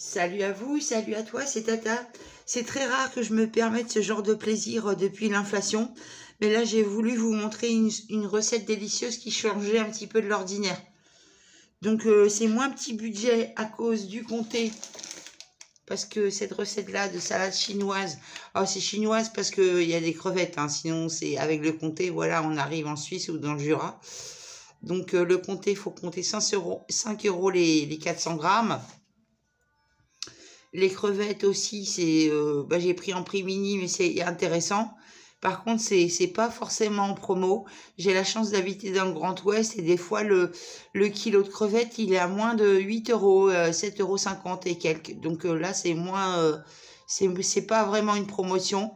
Salut à vous, salut à toi, c'est Tata. C'est très rare que je me permette ce genre de plaisir depuis l'inflation. Mais là, j'ai voulu vous montrer une recette délicieuse qui changeait un petit peu de l'ordinaire. Donc, c'est moins petit budget à cause du comté. Parce que cette recette-là de salade chinoise, oh, c'est chinoise parce qu'il y a des crevettes. Hein, sinon, c'est avec le comté, voilà, on arrive en Suisse ou dans le Jura. Donc, le comté, il faut compter 5 euros les 400 grammes. Les crevettes aussi, c'est j'ai pris en prix mini, mais c'est intéressant. Par contre, c'est pas forcément en promo. J'ai la chance d'habiter dans le Grand Ouest et des fois, le kilo de crevettes, il est à moins de 8 euros, 7,50 € et quelques. Donc là, c'est moins... c'est pas vraiment une promotion,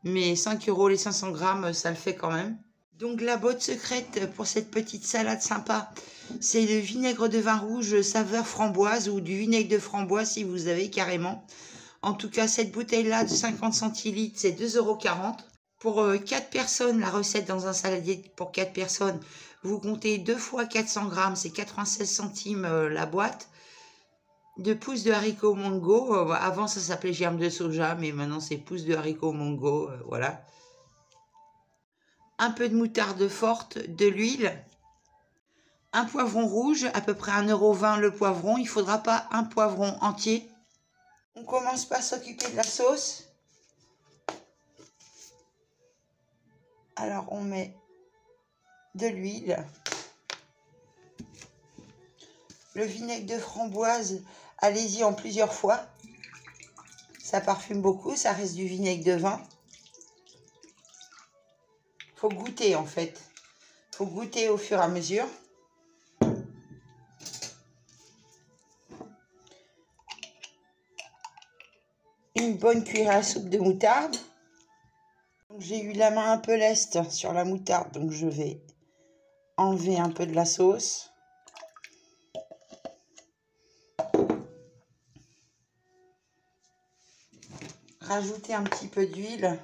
mais 5 euros les 500 grammes, ça le fait quand même. Donc la botte secrète pour cette petite salade sympa, c'est le vinaigre de vin rouge saveur framboise ou du vinaigre de framboise si vous avez carrément. En tout cas, cette bouteille-là de 50 centilitres, c'est 2,40 €. Pour 4 personnes, la recette dans un saladier pour 4 personnes, vous comptez 2 fois 400 grammes, c'est 96 centimes la boîte. 2 pousses de haricots mongo, avant ça s'appelait germe de soja, mais maintenant c'est pousses de haricots mongo, voilà. Un peu de moutarde forte, de l'huile, un poivron rouge, à peu près 1,20 € le poivron. Il ne faudra pas un poivron entier. On commence par s'occuper de la sauce. Alors on met de l'huile, le vinaigre de framboise, allez-y en plusieurs fois. Ça parfume beaucoup, ça reste du vinaigre de vin. Faut goûter en fait. Faut goûter au fur et à mesure. Une bonne cuillère à soupe de moutarde. J'ai eu la main un peu leste sur la moutarde, donc je vais enlever un peu de la sauce. Rajouter un petit peu d'huile.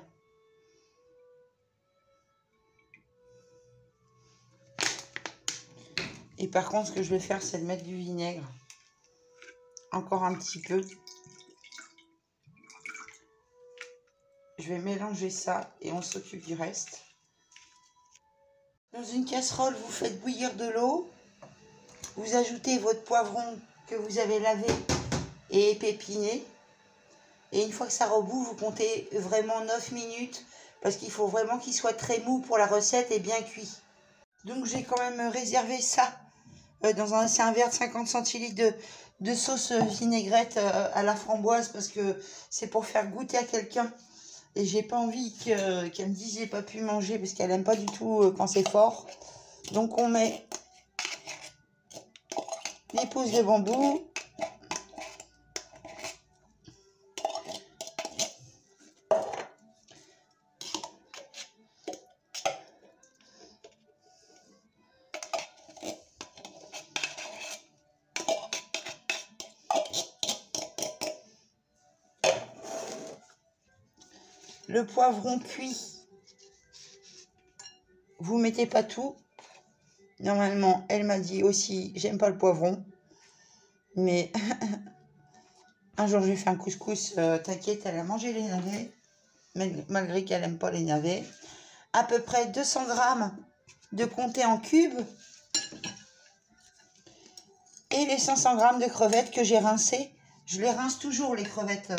Et par contre, ce que je vais faire, c'est de mettre du vinaigre. Encore un petit peu. Je vais mélanger ça et on s'occupe du reste. Dans une casserole, vous faites bouillir de l'eau. Vous ajoutez votre poivron que vous avez lavé et épépiné. Et une fois que ça rebout, vous comptez vraiment 9 minutes parce qu'il faut vraiment qu'il soit très mou pour la recette et bien cuit. Donc j'ai quand même réservé ça dans un verre de 50 centilitres de sauce vinaigrette à la framboise parce que c'est pour faire goûter à quelqu'un. Et j'ai pas envie qu'elle me dise j'ai pas pu manger parce qu'elle aime pas du tout quand c'est fort. Donc on met les pousses de bambou. Le poivron cuit, vous mettez pas tout. Normalement, elle m'a dit aussi, j'aime pas le poivron. Mais un jour, j'ai fait un couscous, t'inquiète, elle a mangé les navets, malgré qu'elle aime pas les navets. À peu près 200 grammes de comté en cubes. Et les 500 grammes de crevettes que j'ai rincées. Je les rince toujours, les crevettes.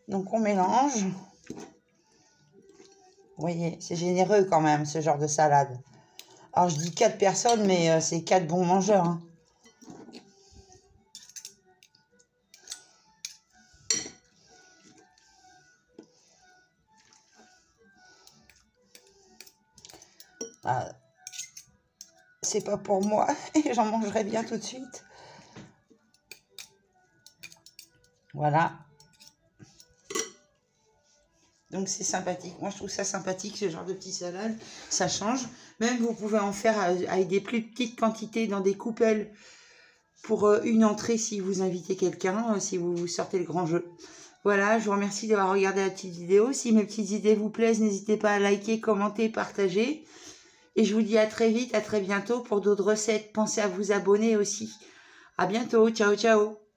Donc on mélange. Vous voyez, c'est généreux quand même ce genre de salade. Alors je dis 4 personnes, mais c'est 4 bons mangeurs. Hein. Ah, c'est pas pour moi, j'en mangerai bien tout de suite. Voilà. Donc c'est sympathique. Moi je trouve ça sympathique ce genre de petite salade. Ça change. Même vous pouvez en faire avec des plus petites quantités dans des coupelles pour une entrée si vous invitez quelqu'un, si vous sortez le grand jeu. Voilà, je vous remercie d'avoir regardé la petite vidéo. Si mes petites idées vous plaisent, n'hésitez pas à liker, commenter, partager. Et je vous dis à très vite, à très bientôt pour d'autres recettes. Pensez à vous abonner aussi. À bientôt. Ciao, ciao.